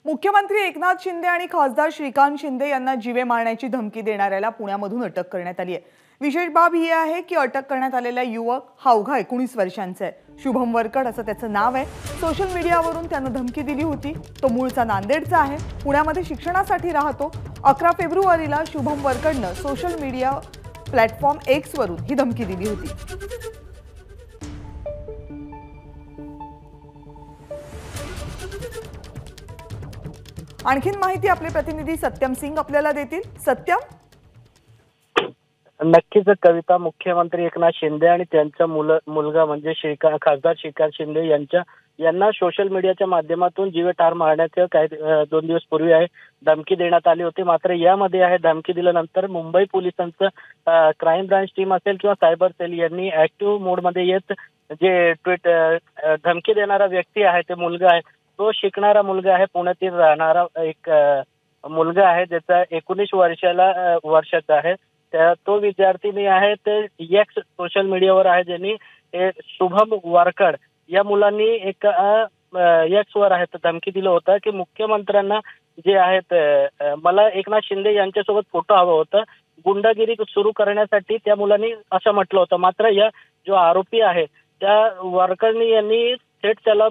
मुख्यमंत्री एकनाथ शिंदे आणि खासदार श्रीकांत शिंदे यांना जीवे मारण्याची धमकी देणाऱ्याला पुण्यामधून अटक करण्यात आली आहे। विशेष बाब ही आहे की अटक करण्यात आलेला युवक हा अवघा 19 वर्षांचा आहे। शुभम वरकड असं त्याचं नाव आहे। सोशल मीडियावरून त्यानं धमकी दिली होती। तो मूळचा नांदेडचा आहे, पुण्यामध्ये शिक्षणासाठी राहतो। 11 फेब्रुवारीला शुभम वरकडनं सोशल मीडिया प्लॅटफॉर्म एक्स वरून ही धमकी दिली होती। आणखीन माहिती आपले प्रतिनिधी सत्यम सिंग आपल्याला देतील। सत्यम, नक्कीच कविता, मुख्यमंत्री एकनाथ शिंदे आणि त्यांचा मुलगा म्हणजे खासदार श्रीकांत शिंदे यांना सोशल मीडियाच्या माध्यमातून जीवे ठार मारण्याचे काही 2 दिवस पूर्वी धमकी देण्यात आली होती। मात्र यामध्ये धमकी दिल्यानंतर मुंबई पोलिसांचं क्राईम ब्रांच टीम असेल किंवा सायबर सेल यांनी ऍक्टिव्ह मोड मध्ये येत जे धमकी देणारा व्यक्ती आहे ते मुलगा आहे, तो शिकणारा मुलगा आहे, पुण्यातील राहणारा एक मुलगा आहे ज्याचा 19 वर्षाचा आहे। तो विद्यार्थी आहे, ते एक्स सोशल मीडियावर आहे, ज्यांनी शुभम वरकड या मुलांनी एक एक्स वर धमकी दिलं होतं की मुख्यमंत्र्यांना जे आहेत मला एकनाथ शिंदे यांच्यासोबत फोटो हवा होता, गुंडागिरी सुरू करण्यासाठी त्या मुलांनी असं म्हटलं होतं। मात्र या जो आरोपी आहे त्या वरकडनी यांनी थेट त्याला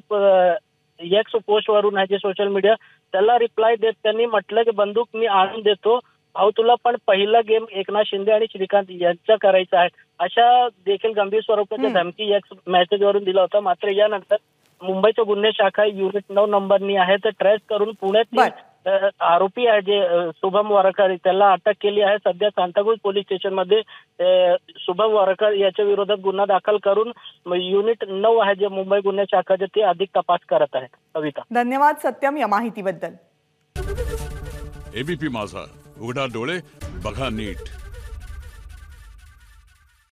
एक्स पोस्ट वरून जे सोशल मीडिया त्याला रिप्लाय देत त्यांनी म्हटलं की बंदूक मी आणून देतो भाऊ तुला, पण पहिला गेम एकनाथ शिंदे आणि श्रीकांत यांचा करायचा आहे, अशा देखील गंभीर स्वरूपाच्या धमकी एक्स मेसेज वरून दिला होता। मात्र यानंतर मुंबईच्या गुन्हे शाखा युनिट 9 नंबरनी तर ट्रेस करून पुण्यात आरोपी आहे जे शुभम वरकड त्याला अटक केली आहे। सध्या सांताक्रूज पोलीस स्टेशन मध्ये शुभम वरकड याच्या विरोधात गुन्हा दाखल करून युनिट 9 आहे जे मुंबई गुन्हे शाखाचे ते अधिक तपास करत आहे। कविता, धन्यवाद सत्यम या माहितीबद्दल। एबीपी माझा, उघडा डोळे बघा नीट।